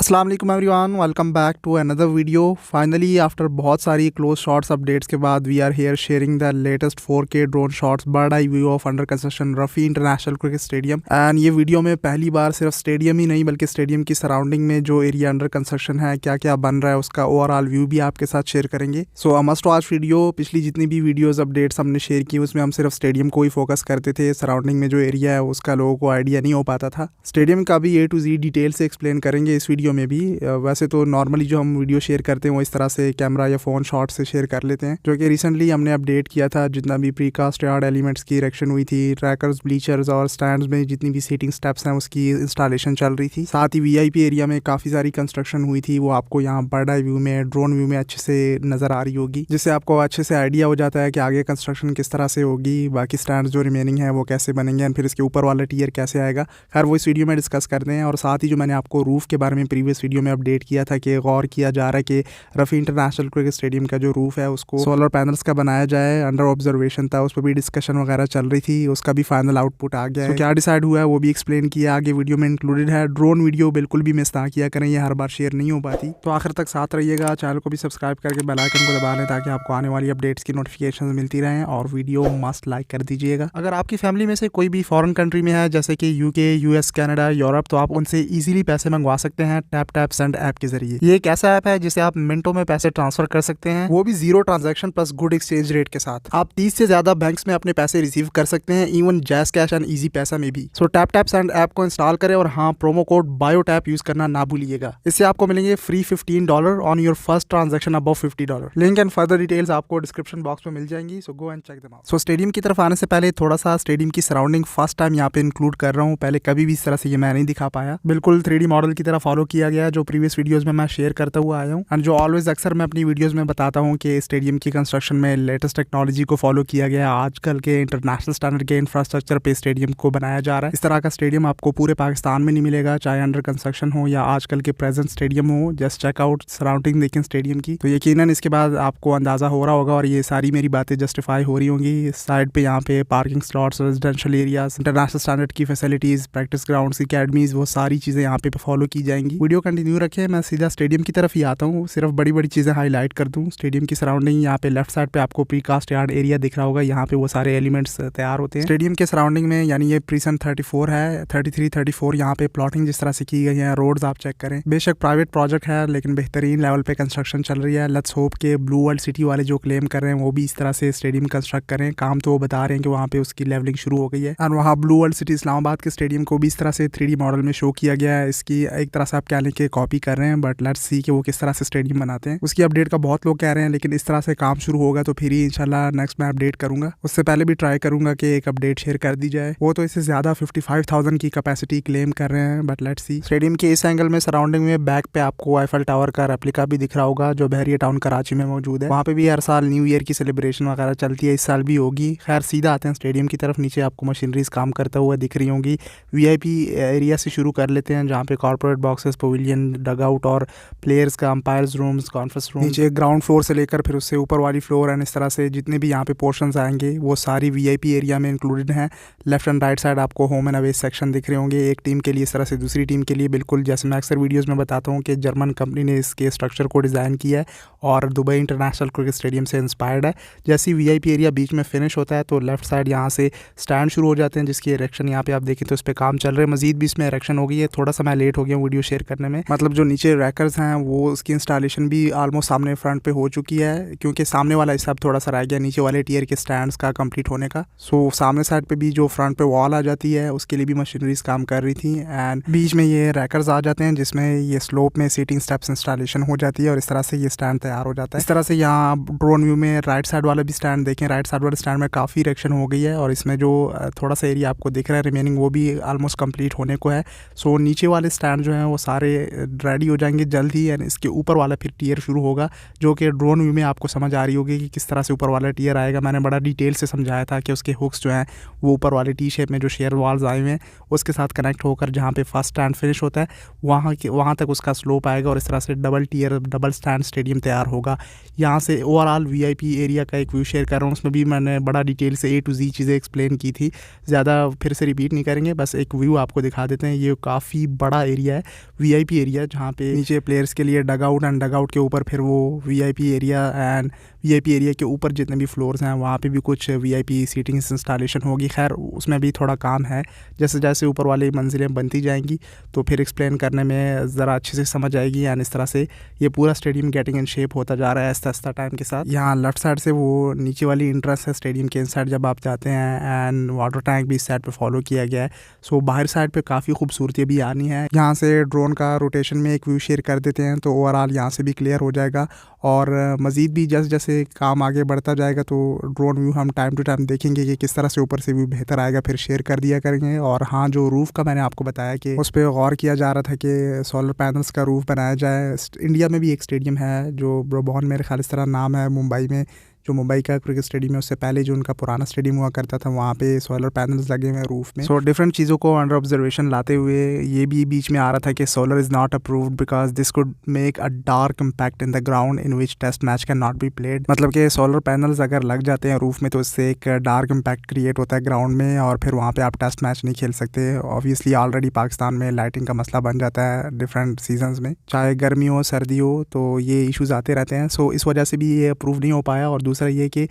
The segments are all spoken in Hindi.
अस्सलाम वालेकुम everyone, welcome back to another video. Finally after बहुत सारी क्लोज शॉट्स अपडेट्स के बाद we are here sharing the latest 4K drone shots bird eye view of under construction Rafi international cricket stadium. And ये वीडियो में पहली बार सिर्फ स्टेडियम ही नहीं बल्कि स्टेडियम की सराउंडिंग में जो एरिया अंडर कंस्ट्रक्शन है, क्या क्या बन रहा है, उसका ओवरऑल व्यू भी आपके साथ शेयर करेंगे। सो अ मस्ट वॉच वीडियो। पिछली जितनी भी वीडियोज़ अपडेट्स हमने शेयर की उसमें हम सिर्फ स्टेडियम को ही फोकस करते थे, सराउंडिंग में जो एरिया है उसका लोगों को आइडिया नहीं हो पाता था। स्टेडियम का भी A to Z डिटेल से एक्सप्लेन करेंगे इस वीडियो में भी। वैसे तो नॉर्मली जो हम वीडियो शेयर करते हैं वो इस तरह से कैमरा या फ़ोन शॉट से शेयर कर लेते हैं, जो कि रिसेंटली हमने अपडेट किया था। जितना भी प्रीकास्ट यार्ड एलिमेंट्स की इरेक्शन हुई थी, ट्रैकर्स, ब्लीचर्स और स्टैंड्स में जितनी भी सीटिंग स्टेप्स हैं उसकी इंस्टॉलेशन चल रही थी। साथ ही VIP एरिया में काफ़ी सारी कंस्ट्रक्शन हुई थी, वो आपको यहाँ बर्ड आई व्यू में, ड्रोन व्यू में अच्छे से नज़र आ रही होगी, जिससे आपको अच्छे से आइडिया हो जाता है कि आगे कंस्ट्रक्शन किस तरह से होगी, बाकी स्टैंड जो रिमेनिंग है वो कैसे बनेंगे और फिर इसके ऊपर वाला टियर कैसे आएगा। खैर वो इस वीडियो में डिस्कस करते हैं। और साथ ही जो मैंने आपको रूफ़ के बारे में प्रीवियस वीडियो में अपडेट किया था कि गौर किया जा रहा है कि रफ़ी इंटरनेशनल क्रिकेट स्टेडियम का जो रूफ़ है उसको सोलर पैनल्स का बनाया जाए, अंडर ऑब्जर्वेशन था, उस पर भी डिस्कशन वगैरह चल रही थी, उसका भी फाइनल आउटपुट आ गया है। क्या डिसाइड हुआ है वो भी एक्सप्लेन किया, आगे वीडियो में इंक्लूडेड है। ड्रोन वीडियो बिल्कुल भी मिस ना किया करें, ये हर बार शेयर नहीं हो पाती, तो आखिर तक साथ रहिएगा। चैनल को भी सब्सक्राइब करके बेल आइकन को दबा लें ताकि आपको आने वाली अपडेट्स की नोटिफिकेशन मिलती रहें, और वीडियो मस्ट लाइक कर दीजिएगा। अगर आपकी फैमिली में से कोई भी फॉरेन कंट्री में है जैसे कि UK, US, कनाडा, यूरोप, तो आप उनसे इजीली पैसे मंगवा सकते हैं टैप सेंड ऐप के जरिए। ये एक ऐसा ऐप है जिसे आप मिनटों में पैसे ट्रांसफर कर सकते हैं, वो भी 0 transaction plus good exchange rate के साथ। आप 30 से ज्यादा बैंक्स में अपने पैसे रिसीव कर सकते हैं, even jazz cash and easy पैसा में भी। सो टैप सेंड ऐप को इंस्टॉल करें और हाँ, प्रोमो कोड बायोटैप यूज करना ना भूलिएगा। इससे आपको मिलेंगे free $15 on your first transaction above $50। Link and further details आपको डिस्क्रिप्शन बॉक्स में मिल जाएंगी, so go and check them out. So stadium की तरफ आने से पहले थोड़ा सा स्टेडियम की सराउंडिंग फर्स्ट टाइम यहाँ पे इंक्लूड कर रहा हूँ। पहले कभी भी इस तरह से ये मैं नहीं दिखा पाया। बिल्कुल 3D मॉडल की तरह फॉलो किया गया जो प्रीवियस वीडियोज में मैं शेयर करता हुआ आया हूँ, एंड जो ऑलवेज अक्सर मैं अपनी वीडियोस में बताता हूँ कि स्टेडियम की कंस्ट्रक्शन में लेटेस्ट टेक्नोलॉजी को फॉलो किया गया। आजकल के इंटरनेशनल स्टैंडर्ड के इंफ्रास्ट्रक्चर पे स्टेडियम को बनाया जा रहा है। इस तरह का स्टेडियम आपको पूरे पाकिस्तान में नहीं मिलेगा, चाहे अंडर कंस्ट्रक्शन हो या आजकल के प्रेजेंट स्टेडियम हो। जस्ट चेकआउट सराउंडिंग देखें स्टेडियम की, तो यकीनन इसके बाद आपको अंदाजा हो रहा होगा और ये सारी मेरी बातें जस्टिफाई हो रही होंगी। साइड पे यहाँ पे parking slots, residential areas, international standard की फैसिलिटीज, प्रैक्टिस ग्राउंड्स, अकेडमीज, वो सारी चीजें यहाँ पे फॉलो की जाएंगी। वीडियो कंटिन्यू रखें, मैं सीधा स्टेडियम की तरफ ही आता हूँ, सिर्फ बड़ी बड़ी चीजें हाईलाइट कर दूं। स्टेडियम की सराउंडिंग यहाँ पे लेफ्ट साइड पे आपको प्रीकास्ट यार्ड एरिया दिख रहा होगा, यहाँ पे वो सारे एलिमेंट्स तैयार होते हैं स्टेडियम के सराउंडिंग में। यानी ये प्रीसन 34 है, 33, 34 यहाँ पे प्लॉटिंग जिस तरह से की गई है। रोड्स आप चेक करें, बेशक प्राइवेट प्रोजेक्ट है लेकिन बेहतरीन लेवल पे कंस्ट्रक्शन चल रही है। लेट्स होप के ब्लू वर्ल्ड सिटी वाले जो क्लेम कर रहे हैं वो भी इस तरह से स्टेडियम कंस्ट्रक्ट करें। काम तो वो बता रहे हैं कि वहाँ पे उसकी लेवलिंग शुरू हो गई है, और वहाँ ब्लू वर्ल्ड सिटी इस्लामाबाद के स्टेडियम को भी इस तरह से 3D मॉडल में शो किया गया है। इसकी एक तरह से आप कह लें कि कॉपी कर रहे हैं, बट लेट्स सी कि वो किस तरह से स्टेडियम बनाते हैं। उसकी अपडेट का बहुत लोग कह रहे हैं, लेकिन इस तरह से काम शुरू होगा तो फिर ही इंशाल्लाह नेक्स्ट मैं अपडेट करूंगा। उससे पहले भी ट्राई करूंगा कि एक अपडेट शेयर कर दी जाए। वो तो इससे ज्यादा 55,000 की कैपेसिटी क्लेम कर रहे हैं, बट लेट्स सी। स्टेडियम के इस एंगल में सराउंडिंग में बैक पे आपको आईफल टावर का रेप्लिका भी दिख रहा होगा जो बहरिया टाउन कराची में मौजूद है। वहाँ पे भी हर साल न्यू ईयर की सेलिब्रेशन वगैरह चलती है, इस साल भी होगी। खैर सीधा आते हैं स्टेडियम की तरफ। नीचे आपको मशीनरीज काम करता हुआ दिख रही होंगी। VIP एरिया से शुरू कर लेते हैं, जहाँ पे कॉर्पोरेट बॉक्सेस, पवेलियन, डगआउट और प्लेयर्स का अंपायर्स रूम्स, कॉन्फ्रेंस रूम, नीचे ग्राउंड फ्लोर से लेकर फिर उससे ऊपर वाली फ्लोर, एंड इस तरह से जितने भी यहाँ पे पोर्शंस आएंगे वो सारी VIP एरिया में इंक्लूडेड हैं। लेफ्ट एंड राइट साइड आपको होम एंड अवे सेक्शन दिख रहे होंगे, एक टीम के लिए इस तरह से दूसरी टीम के लिए। बिल्कुल जैसे मैं अक्सर वीडियोज़ में बताता हूँ कि जर्मन कंपनी ने इसके स्ट्रक्चर को डिज़ाइन किया है और दुबई इंटरनेशनल क्रिकेट स्टेडियम से इंस्पायर्ड है। जैसे VIP एरिया बीच में फिनिश होता है तो लेफ्ट साइड यहाँ से स्टैंड शुरू हो जाते हैं, जिसकी इरेक्शन यहाँ पे आप देखें तो इस पर काम चल रहे हैं। मजीद भी इसमें इरेक्शन हो गई है। थोड़ा सा मैं लेट हो गया वीडियो शेयर करने में, मतलब जो नीचे रैकर्स हैं वो उसकी इंस्टॉलेशन भी ऑलमोस्ट सामने फ्रंट पे हो चुकी है, क्योंकि सामने वाला हिस्सा थोड़ा सा रह गया नीचे वाले टियर के स्टैंड्स का कंप्लीट होने का। सो सामने साइड पे भी जो फ्रंट पे वॉल आ जाती है उसके लिए भी मशीनरीज काम कर रही थी, एंड बीच में ये रैकर्स आ जाते हैं जिसमें ये स्लोप में सीटिंग स्टेप्स इंस्टॉलेशन हो जाती है और इस तरह से ये स्टैंड तैयार हो जाता है। इस तरह से यहाँ ड्रोन व्यू में राइट साइड वाला भी स्टैंड देखें, राइट साइड वाले स्टैंड में काफ़ी इरेक्शन हो गई है और इसमें जो थोड़ा सा एरिया आपको दिख रहा है रिमेनिंग वो भी ऑलमोस्ट कंप्लीट होने को है। सो नीचे वाले स्टैंड जो हैं वो सारे रेडी हो जाएंगे जल्द ही, एंड इसके ऊपर वाला फिर टियर शुरू होगा, जो कि ड्रोन व्यू में आपको समझ आ रही होगी कि किस तरह से ऊपर वाला टियर आएगा। मैंने बड़ा डिटेल से समझाया था कि उसके हुक्स जो हैं वो ऊपर वाले टी शेप में जो शेयर वॉल्स आए हुए हैं उसके साथ कनेक्ट होकर जहाँ पे फर्स्ट स्टैंड फिनिश होता है वहाँ तक उसका स्लोप आएगा और इस तरह से डबल स्टैंड स्टेडियम तैयार होगा। यहाँ से ओवरऑल VIP एरिया का एक व्यू शेयर कर रहा हूँ, उसमें भी मैंने बड़ा डिटेल से A to Z चीज़ें एक्सप्लेन की थी, ज़्यादा फिर से रिपीट नहीं करेंगे, बस एक व्यू आपको दिखा देते हैं। ये काफ़ी बड़ा एरिया है। वीआईपी एरिया, जहाँ पे नीचे प्लेयर्स के लिए dugout and dugout के ऊपर फिर वो VIP area, and VIP area के ऊपर जितने भी फ्लोर्स हैं वहाँ पे भी कुछ वीआईपी सीटिंग इंस्टॉलेशन होगी। खैर उसमें भी थोड़ा काम है, जैसे जैसे ऊपर वाली मंजिलें बनती जाएंगी तो फिर एक्सप्लेन करने में ज़रा अच्छे से समझ आएगी। एंड इस तरह से ये पूरा स्टेडियम गेटिंग इन शेप होता जा रहा है आस्ता आस्ता टाइम के साथ। यहाँ लेफ्ट साइड से वो नीचे वाली इंट्रेंस है स्टेडियम के इनसाइड जब आप जाते हैं, एंड वाटर टैंक भी इस साइड पे फॉलो किया गया है। सो बाहर साइड पे काफ़ी खूबसूरती भी आनी है। यहाँ से ड्रोन का रोटेशन में एक व्यू शेयर कर देते हैं तो ओवरऑल यहाँ से भी क्लियर हो जाएगा। और मज़ीद भी जैसे जैसे काम आगे बढ़ता जाएगा तो ड्रोन व्यू हम टाइम टू टाइम देखेंगे कि किस तरह से ऊपर से व्यू बेहतर आएगा, फिर शेयर कर दिया करेंगे। और हाँ, जो रूफ़ का मैंने आपको बताया कि उस पर गौर किया जा रहा था कि सोलर पैनल्स का रूफ़ बनाया जाए। इंडिया में भी एक स्टेडियम है जो ब्रोबॉन, मेरे ख्याल इस तरह नाम है, मुंबई में, जो मुंबई का क्रिकेट स्टेडियम है, उससे पहले जो उनका पुराना स्टेडियम हुआ करता था वहाँ पे सोलर पैनल्स लगे हुए हैं रूफ में। सो डिफरेंट चीज़ों को अंडर ऑब्जर्वेशन लाते हुए ये भी बीच में आ रहा था कि solar is not approved because this could make a dark impact in the ground in which test match can not be played. मतलब कि सोलर पैनल्स अगर लग जाते हैं रूफ में तो इससे एक डार्क इम्पैक्ट क्रिएट होता है ग्राउंड में और फिर वहाँ पर आप टेस्ट मैच नहीं खेल सकते। ऑब्वियसली ऑलरेडी पाकिस्तान में लाइटिंग का मसला बन जाता है डिफरेंट सीजन्स में, चाहे गर्मी हो सर्दी हो, तो ये इशूज़ आते रहते हैं। सो इस वजह से भी ये अप्रूव नहीं हो पाया। और दूसरा ये कि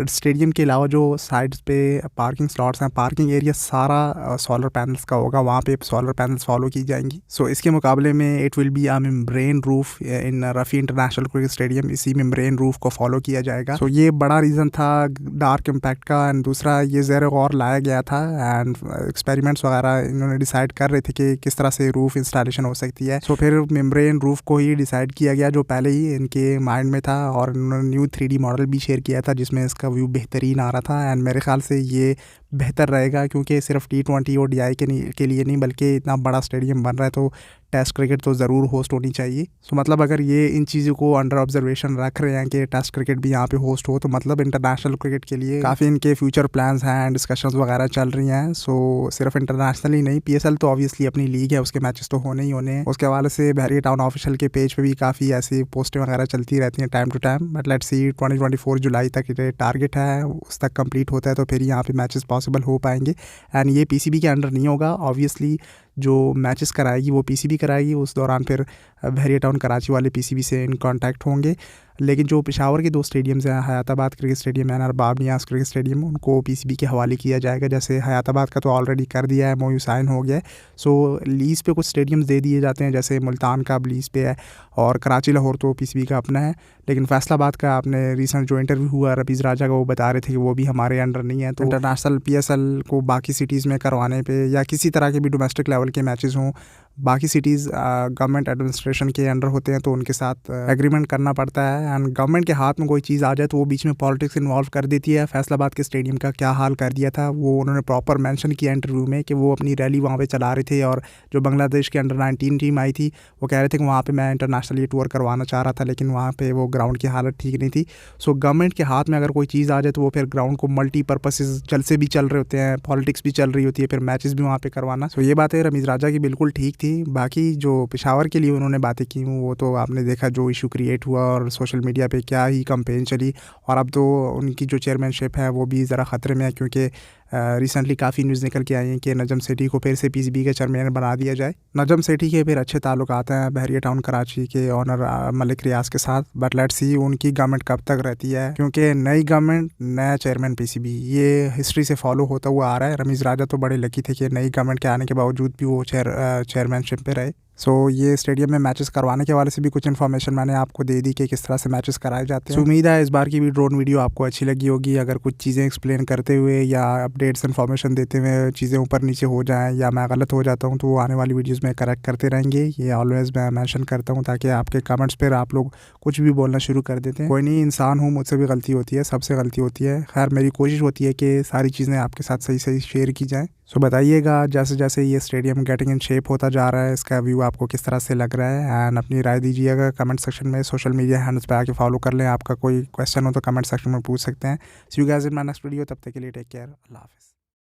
स्टेडियम के अलावा जो साइड्स पे पार्किंग स्लॉट्स हैं, पार्किंग एरिया सारा सोलर पैनल्स का होगा, वहाँ पे सोलर पैनल्स फॉलो की जाएंगी। सो इसके मुकाबले में it will be a membrane roof in Rafi international cricket stadium, इसी मेम्ब्रेन रूफ को फॉलो किया जाएगा। सो ये बड़ा रीज़न था डार्क इम्पैक्ट का। एंड दूसरा ये ज़ेर गौर लाया गया था एंड एक्सपेरिमेंट्स वगैरह इन्होंने डिसाइड कर रहे थे कि किस तरह से रूफ इंस्टॉलेशन हो सकती है। सो फिर मेम्ब्रेन रूफ को ही डिसाइड किया गया जो पहले ही इनके माइंड में था, और इन्होंने न्यू 3D मॉडल भी शेयर किया था जिसमें इसका व्यू बेहतरीन आ रहा था। एंड मेरे ख्याल से ये बेहतर रहेगा क्योंकि सिर्फ T20 और DI के लिए नहीं बल्कि इतना बड़ा स्टेडियम बन रहा है तो टेस्ट क्रिकेट तो ज़रूर होस्ट होनी चाहिए। सो मतलब अगर ये इन चीज़ों को अंडर ऑब्जर्वेशन रख रहे हैं कि टेस्ट क्रिकेट भी यहाँ पे होस्ट हो तो मतलब इंटरनेशनल क्रिकेट के लिए काफ़ी इनके फ्यूचर प्लान्स हैं, डिस्कशंस वगैरह चल रही हैं। सो सिर्फ इंटरनेशनल ही नहीं, PSL तो ऑब्वियसली अपनी लीग है, उसके मैचेस तो होने ही होने हैं। उसके हवाले से बहरिया टाउन ऑफिशियल के पेज पे भी काफ़ी ऐसी पोस्टें वगैरह चलती रहती हैं time to time. But let's see 2024 जुलाई तक ये टारगेट है, उस तक कंप्लीट होता है तो फिर यहाँ पे मैचेस पॉसिबल हो पाएंगे। एंड ये PCB के अंडर नहीं होगा, ऑब्वियसली जो मैचेस कराएगी वो PCB कराएगी। उस दौरान फिर बहरिया टाउन कराची वाले PCB से इन कांटेक्ट होंगे। लेकिन जो पेशावर के 2 स्टेडियम्स हैं, Hayatabad cricket stadium and Arbab Niyaz cricket stadium, उनको PCB के हवाले किया जाएगा। जैसे हयाताबाद का तो ऑलरेडी कर दिया है, MOU साइन हो गया है। सो लीज़ पे कुछ स्टेडियम्स दे दिए जाते हैं, जैसे मुल्तान का अब लीज़ पे है और कराची लाहौर तो PCB का अपना है। लेकिन फैसलाबाद का आपने रिसेंट जो इंटरव्यू हुआ रफीज़ राजा का, वो बता रहे थे कि वो भी हमारे अंडर नहीं है। तो इंटरनेशनल PSL को बाकी सिटीज़ में करवाने पे या किसी तरह के भी डोमेस्टिक लेवल के मैचेस हों, बाकी सिटीज़ गवर्नमेंट एडमिनिस्ट्रेशन के अंडर होते हैं तो उनके साथ एग्रीमेंट करना पड़ता है। एंड गवर्नमेंट के हाथ में कोई चीज़ आ जाए तो वो बीच में पॉलिटिक्स इन्वॉल्व कर देती है। फैसलाबाद के स्टेडियम का क्या हाल कर दिया था वो उन्होंने प्रॉपर मेंशन किया इंटरव्यू में कि वो अपनी रैली वहाँ पे चला रहे थे और जो बांग्लादेश के अंडर 19 टीम आई थी वो कह रहे थे कि वहाँ पे मैं इंटरनेशनल ये टूर करवाना चाह रहा था, लेकिन वहाँ पे वो ग्राउंड की हालत ठीक नहीं थी। सो गवर्नमेंट के हाथ में अगर कोई चीज़ आ जाए तो वो फिर ग्राउंड को मल्टीपर्पसेस जलसे भी चल रहे होते हैं, पॉलिटिक्स भी चल रही होती है, फिर मैचेस भी वहाँ पे करवाना। सो ये बातें रमीज़ राजा की बिल्कुल ठीक थी। बाकी जो पेशावर के लिए उन्होंने बातें की वो तो आपने देखा जो इशू क्रिएट हुआ और सोशल मीडिया पे क्या ही कैंपेन चली। और अब तो उनकी जो चेयरमैनशिप है वो भी ज़रा ख़तरे में है क्योंकि रिसेंटली काफ़ी न्यूज़ निकल के आई हैं कि नजम सेठी को फिर से PCB के चेयरमैन बना दिया जाए। नजम सेठी के फिर अच्छे ताल्लुकात हैं बहरिया टाउन कराची के ऑनर मलिक रियाज के साथ, बट लेट्स सी उनकी गवर्नमेंट कब तक रहती है क्योंकि नई गवर्नमेंट नया चेयरमैन PCB ये हिस्ट्री से फॉलो होता हुआ आ रहा है। रमीज़ राजा तो बड़े लकी थे कि नई गवर्नमेंट के आने के बावजूद भी वो चेयरमैनशिप पे रहे। सो ये स्टेडियम में मैचेस करवाने के वाले से भी कुछ इन्फॉर्मेशन मैंने आपको दे दी कि किस तरह से मैचेस कराए जाते हैं। उम्मीद है इस बार की भी ड्रोन वीडियो आपको अच्छी लगी होगी। अगर कुछ चीज़ें एक्सप्लेन करते हुए या अपडेट्स इन्फॉर्मेशन देते हुए चीज़ें ऊपर नीचे हो जाएं या मैं गलत हो जाता हूं तो वो आने वाली वीडियोस में करेक्ट करते रहेंगे, ये ऑलवेज़ मैं मेंशन करता हूं ताकि आपके कमेंट्स पर आप लोग कुछ भी बोलना शुरू कर देते हैं। कोई नहीं, इंसान हूँ, मुझसे भी गलती होती है, सबसे गलती होती है। खैर मेरी कोशिश होती है कि सारी चीज़ें आपके साथ सही सही शेयर की जाएँ। सो बताइएगा जैसे जैसे ये स्टेडियम गेटिंग इन शेप होता जा रहा है इसका व्यू आपको किस तरह से लग रहा है एंड अपनी राय दीजिएगा कमेंट सेक्शन में। सोशल मीडिया हैंडल्स पे आके फॉलो कर लें। आपका कोई क्वेश्चन हो तो कमेंट सेक्शन में पूछ सकते हैं। See you guys in my next video, तब तक के लिए टेक केयर, अल्लाह हाफ़िज़।